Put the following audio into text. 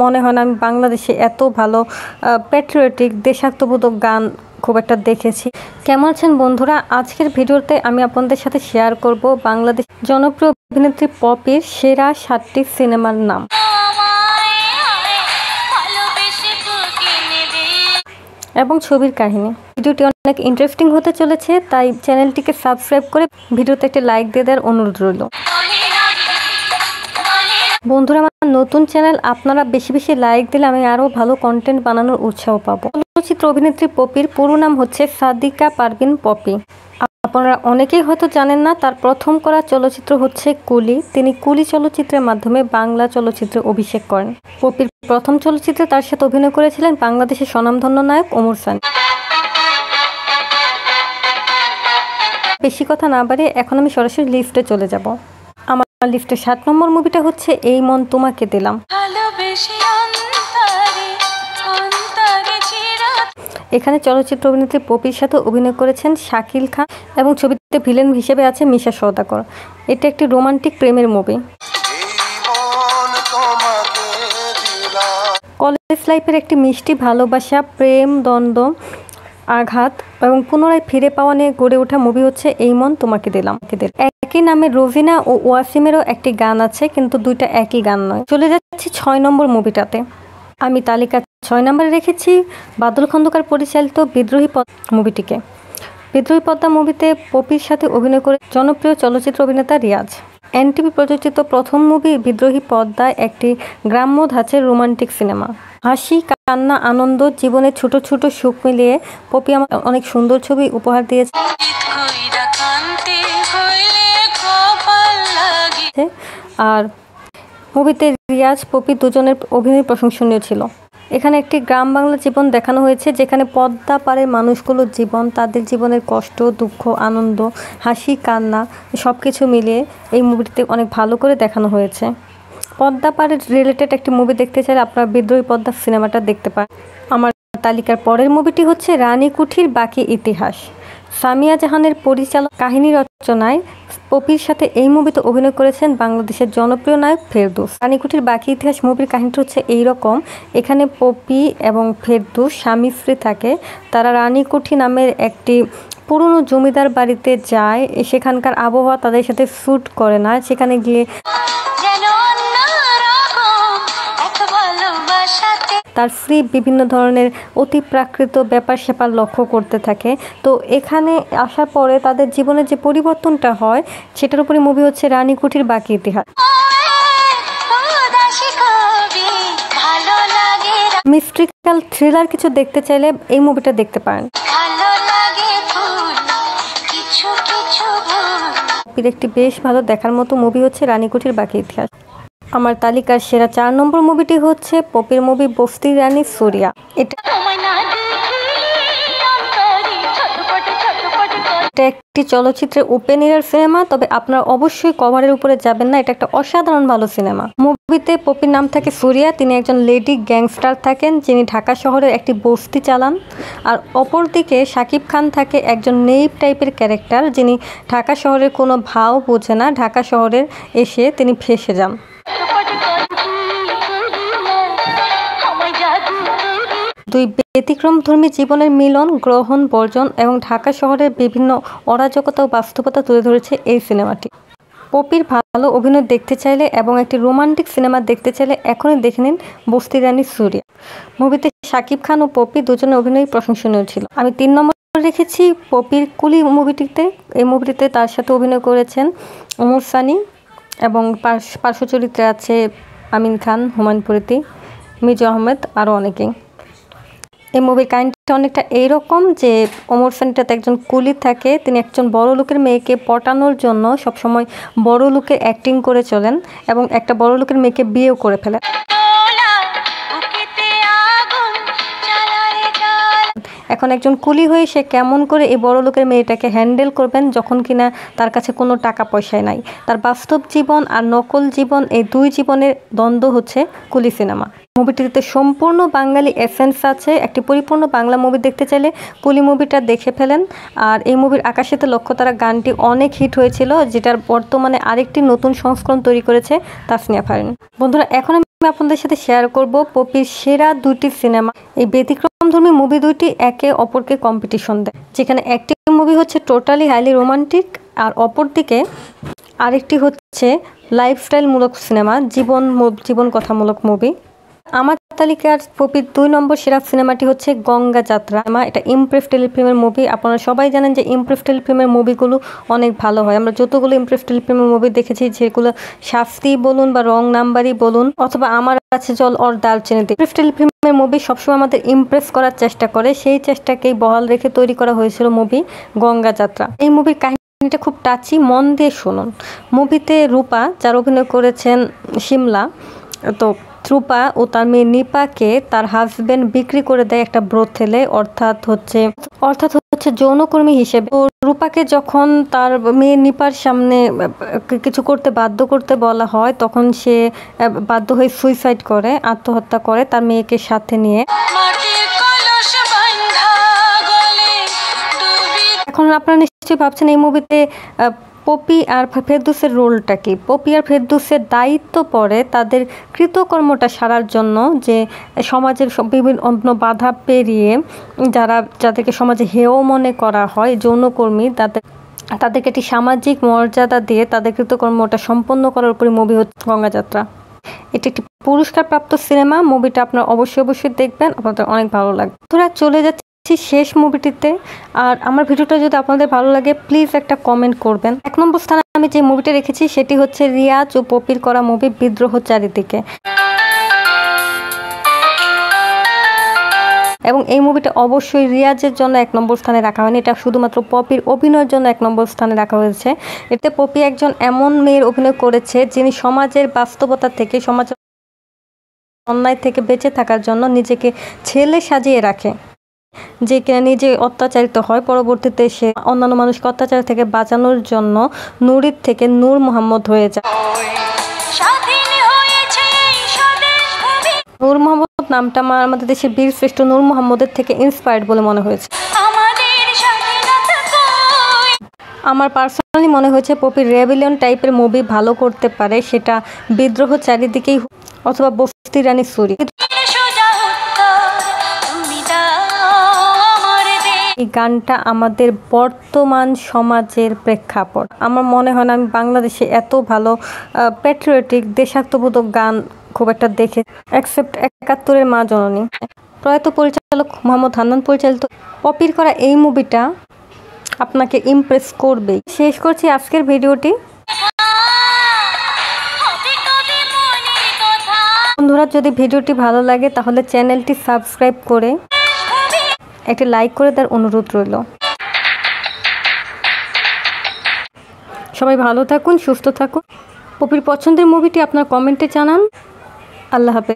মনে হয় না আমি বাংলাদেশে এত ভালো প্যাট্রিয়টিক দেশাত্মবোধক গান খুব একটা দেখেছি। কেমন আছেন বন্ধুরা? আজকের ভিডিওতে আমি আপনাদের সাথে শেয়ার করব বাংলাদেশ জনপ্রিয় অভিনেত্রী পপির সেরা 7টি সিনেমার নাম এবং ছবির কাহিনী। ভিডিওটি অনেক ইন্টারেস্টিং হতে চলেছে, তাই চ্যানেলটিকে সাবস্ক্রাইব করে ভিডিওতে একটা লাইক দিয়ে দেওয়ার অনুরোধ রইল। বন্ধুরা, আমার নতুন চ্যানেল, আপনারা বেশি বেশি লাইক দিলে আমি আরও ভালো কন্টেন্ট বানানোর উৎসাহ পাবো। চলচ্চিত্র অভিনেত্রী পপির পুরো নাম হচ্ছে সাদিকা পারভিন পপি। আপনারা অনেকেই হয়তো জানেন না, তার প্রথম করা চলচ্চিত্র হচ্ছে কুলি। তিনি কুলি চলচ্চিত্রের মাধ্যমে বাংলা চলচ্চিত্রে অভিষেক করেন। পপির প্রথম চলচ্চিত্রে তার সাথে অভিনয় করেছিলেন বাংলাদেশের স্বনামধন্য নায়ক ওমর সানি। বেশি কথা না বাড়িয়ে এখন আমি সরাসরি লিস্টে চলে যাব। আমার লিস্টে 7 নম্বর মুভিটা হচ্ছে এই মন তোমাকে দিলাম। এখানে চলচ্চিত্র অভিনেত্রী পপির সাথে অভিনয় করেছেন শাকিল খান এবং ছবিতে ভিলেন হিসেবে আছে মিশা সওদাগর। এটা একটি রোমান্টিক প্রেমের মুভি। কলেজ লাইফের একটি মিষ্টি ভালোবাসা, প্রেম, দ্বন্দ্ব, আঘাত এবং পুনরায় ফিরে পাওয়া নিয়ে গড়ে ওঠা মুভি হচ্ছে এই মন তোমাকে দিলাম। একই নামে রোজিনা ও ওয়াসিমেরও একটি গান আছে, কিন্তু দুইটা একই গান নয়। চলে যাচ্ছি 6 নম্বর মুভিটাতে। আমি তালিকা 6 নম্বরে রেখেছি বাদল খন্দকার পরিচালিত বিদ্রোহী মুভিটিকে। বিদ্রোহী পদ্মা মুভিতে পপির সাথে অভিনয় করে জনপ্রিয় চলচ্চিত্র অভিনেতা রিয়াজ। এনটিভি প্রযোজিত প্রথম মুভি বিদ্রোহী পদ্মা একটি গ্রাম্য ধাঁচের রোমান্টিক সিনেমা। হাসি, কান্না, আনন্দ, জীবনের ছোট ছোট সুখ মিলিয়ে পপি আমার অনেক সুন্দর ছবি উপহার দিয়েছে। আর মুভিতে রিয়াজ পপি দুজনের অভিনয় প্রশংসনীয় ছিল। এখানে একটি গ্রাম বাংলা জীবন দেখানো হয়েছে, যেখানে পদ্মা পাড়ের মানুষগুলোর জীবন, তাদের জীবনের কষ্ট, দুঃখ, আনন্দ, হাসি, কান্না সব কিছু মিলিয়ে এই মুভিটিতে অনেক ভালো করে দেখানো হয়েছে। পদ্মা পাড়ের রিলেটেড একটি মুভি দেখতে চাইলে আপনারা বিদ্রোহী পদ্মা সিনেমাটা দেখতে পারেন। আমার তালিকার পরের মুভিটি হচ্ছে রানী কুঠির বাকি ইতিহাস। সামিয়া জাহানের পরিচালক কাহিনী রচনায় পপির সাথে এই মুভিতে অভিনয় করেছেন বাংলাদেশের জনপ্রিয় নায়ক ফেরদৌস। রানীকুঠির বাকি ইতিহাস মুভির কাহিনীটা হচ্ছে এইরকম। এখানে পপি এবং ফেরদৌস স্বামী স্ত্রী থাকে। তারা রানীকুঠি নামের একটি পুরনো জমিদার বাড়িতে যায়। সেখানকার আবহাওয়া তাদের সাথে স্যুট করে না। সেখানে গিয়ে তার স্ত্রী বিভিন্ন ধরনের অতি প্রাকৃত ব্যাপার স্যাপার লক্ষ্য করতে থাকে। তো এখানে আসার পরে তাদের জীবনের যে পরিবর্তনটা হয় সেটার উপরে মুভি হচ্ছে রানীকুঠির বাকি ইতিহাস। মিস্ট্রিক্যাল থ্রিলার কিছু দেখতে চাইলে এই মুভিটা দেখতে পারেন। একটি বেশ ভালো দেখার মতো মুভি হচ্ছে রানীকুঠির বাকি ইতিহাস। আমার তালিকার সেরা 4 নম্বর মুভিটি হচ্ছে পপির মুভি বস্তির রানী সুরিয়া। এটা একটি চলচ্চিত্রের ওপেন এয়ার সিনেমা, তবে আপনারা অবশ্যই কভারের উপরে যাবেন না। এটা একটা অসাধারণ ভালো সিনেমা। মুভিতে পপির নাম থাকে সুরিয়া। তিনি একজন লেডি গ্যাংস্টার থাকেন, যিনি ঢাকা শহরের একটি বস্তি চালান। আর অপরদিকে শাকিব খান থাকে একজন নেইব টাইপের ক্যারেক্টার, যিনি ঢাকা শহরের কোনো ভাও বোঝে না। ঢাকা শহরের এসে তিনি ফেঁসে যান। দুই ব্যতিক্রমধর্মী জীবনের মিলন, গ্রহণ, বর্জন এবং ঢাকা শহরের বিভিন্ন অরাজকতা ও বাস্তবতা তুলে ধরেছে এই সিনেমাটি। পপির ভালো অভিনয় দেখতে চাইলে এবং একটি রোমান্টিক সিনেমা দেখতে চাইলে এখনই দেখে নিন বস্তির রানী সুরিয়া। মুভিতে শাকিব খান ও পপি দুজনের অভিনয় প্রশংসনীয় ছিল। আমি 3 নম্বরে রেখেছি পপির কুলি মুভিটিতে। এই মুভিটিতে তার সাথে অভিনয় করেছেন ওমর সানি এবং পার্শ্ব চরিত্রে আছে আমিন খান, হুমায়ুন ফরিদি, মিজু আহমেদ, আরও অনেকেই। এই মুভির কাহিনীটা অনেকটা এইরকম যে ওমর সানিটাতে একজন কুলি থাকে। তিনি একজন বড় লোকের মেয়েকে পটানোর জন্য সবসময় বড় লোকের অ্যাক্টিং করে চলেন এবং একটা বড় লোকের মেয়েকে বিয়েও করে ফেলেন। এখন একজন কুলি হয়ে সে কেমন করে এই বড় লোকের মেয়েটাকে হ্যান্ডেল করবেন, যখন কিনা তার কাছে কোনো টাকা পয়সায় নাই। তার বাস্তব জীবন আর নকল জীবন, এই দুই জীবনের দ্বন্দ্ব হচ্ছে কুলি সিনেমা। মুভিটিতে সম্পূর্ণ বাঙালি এসেন্স আছে। একটি পরিপূর্ণ বাংলা মুভি দেখতে চাইলে কুলি মুভিটা দেখে ফেলেন। আর এই মুভির আকাশেতে লক্ষ্যতারা গানটি অনেক হিট হয়েছিল, যেটার বর্তমানে আরেকটি নতুন সংস্করণ তৈরি করেছে তাসনিয়া ফারিন। বন্ধুরা, এখন আমি আপনাদের সাথে শেয়ার করব পপির সেরা 2টি সিনেমা। এই ব্যতিক্রমধর্মী মুভি দুইটি একে অপরকে কম্পিটিশন দেয়, যেখানে একটি মুভি হচ্ছে টোটালি হাইলি রোমান্টিক আর অপরদিকে আরেকটি হচ্ছে লাইফস্টাইলমূলক সিনেমা, জীবন কথামূলক মুভি। আমার তালিকার পপির 2 নম্বর সেরা সিনেমাটি হচ্ছে গঙ্গা যাত্রা। এটা ইমপ্রেস টেলিফিল্মের মুভি। আপনারা সবাই জানেন যে ইমপ্রেস টেলিফিল্মের মুভিগুলো অনেক ভালো হয়। আমরা যতগুলো ইমপ্রেস টেলিফিল্মের মুভি দেখেছি, যেগুলো শাস্তি বলুন বা রং নাম্বারই বলুন অথবা আমার কাছে জল ওর দারচিনিতে, ইমপ্রেস টেলিফিল্মের মুভি সবসময় আমাদের ইমপ্রেস করার চেষ্টা করে। সেই চেষ্টাকেই বহাল রেখে তৈরি করা হয়েছিল মুভি গঙ্গা যাত্রা। এই মুভির কাহিনীটা খুব টাচি, মন দিয়ে শুনুন। মুভিতে রূপা, যার অভিনয় করেছেন শিমলা, তো রূপা ও তার মেয়ে নিপাকে তার হাজবেন্ড বিক্রি করে দেয় একটা ব্রথেলে, অর্থাৎ হচ্ছে যৌনকর্মী হিসেবে। তো রূপাকে যখন তার মেয়ে নিপার সামনে কিছু করতে বাধ্য করতে বলা হয়, তখন সে বাধ্য হয়ে সুইসাইড করে, আত্মহত্যা করে তার মেয়েকে সাথে নিয়ে। এখন আপনারা নিশ্চয়ই ভাবছেন এই মুভিতে পপি আর ফেরদৌসের রোলটা কি। পপি আর ফেরদৌসের দায়িত্ব পড়ে তাদের কৃতকর্মটা সারার জন্য, যে সমাজের বিভিন্ন বাধা পেরিয়ে যাদেরকে সমাজে হেয় মনে করা হয়, যৌনকর্মী, তাদেরকে একটি সামাজিক মর্যাদা দিয়ে তাদের কৃতকর্মটা সম্পন্ন করার উপরে মুভি হচ্ছে গঙ্গা যাত্রা। এটি একটি পুরস্কারপ্রাপ্ত সিনেমা। মুভিটা আপনারা অবশ্যই দেখবেন, আপনাদের অনেক ভালো লাগবে। তোরা চলে যাচ্ছে শেষ মুভিটিতে। আর আমার ভিডিওটা যদি আপনাদের ভালো লাগে প্লিজ একটা কমেন্ট করবেন। 1 নম্বর স্থানে আমি যে মুভিটা রেখেছি সেটি হচ্ছে রিয়াজ ও পপির করা মুভি বিদ্রোহ চারিদিকে। এবং এই মুভিটা অবশ্যই রিয়াজের জন্য 1 নম্বর স্থানে রাখা হয়নি, এটা শুধুমাত্র পপির অভিনয়ের জন্য 1 নম্বর স্থানে রাখা হয়েছে। এতে পপি একজন এমন মেয়ের অভিনয় করেছে যিনি সমাজের বাস্তবতা থেকে, সমাজের অন্যায় থেকে বেঁচে থাকার জন্য নিজেকে ছেলে সাজিয়ে রাখে, যে কিনা নিজে অত্যাচারিত হয়। পরবর্তীতে সে অন্যান্য মানুষকে অত্যাচার থেকে বাঁচানোর জন্য নুরির থেকে নূর মোহাম্মদ হয়ে যায়। নূর মোহাম্মদ নামটা আমাদের দেশের বীর শ্রেষ্ঠ নূর মোহাম্মদের থেকে ইন্সপায়ার্ড বলে মনে হয়েছে। আমার পার্সোনালি মনে হয়েছে পপি রেবেলিয়ন টাইপের মুভি ভালো করতে পারে, সেটা বিদ্রোহ চারিদিকেই অথবা বস্তি রানী সুরি। এই গানটা আমাদের বর্তমান সমাজের প্রেক্ষাপট। আমার মনে হয় না আমি বাংলাদেশে এত ভালো প্যাট্রিয়টিক দেশাত্মবোধক গান খুব একটা দেখে, এক্সেপ্ট 71-এর মা জননী। প্রয়াত পরিচালক মোহাম্মদ হান্নান পরিচালিত পপির করা এই মুভিটা আপনাকে ইমপ্রেস করবেই। শেষ করছি আজকের ভিডিওটি। বন্ধুরা, যদি ভিডিওটি ভালো লাগে তাহলে চ্যানেলটি সাবস্ক্রাইব করে একটি লাইক করে দেওয়ার অনুরোধ রইল। সবাই ভালো থাকুন, সুস্থ থাকুন। পপির পছন্দের মুভিটি আপনার কমেন্টে জানান। আল্লাহ হাফেজ।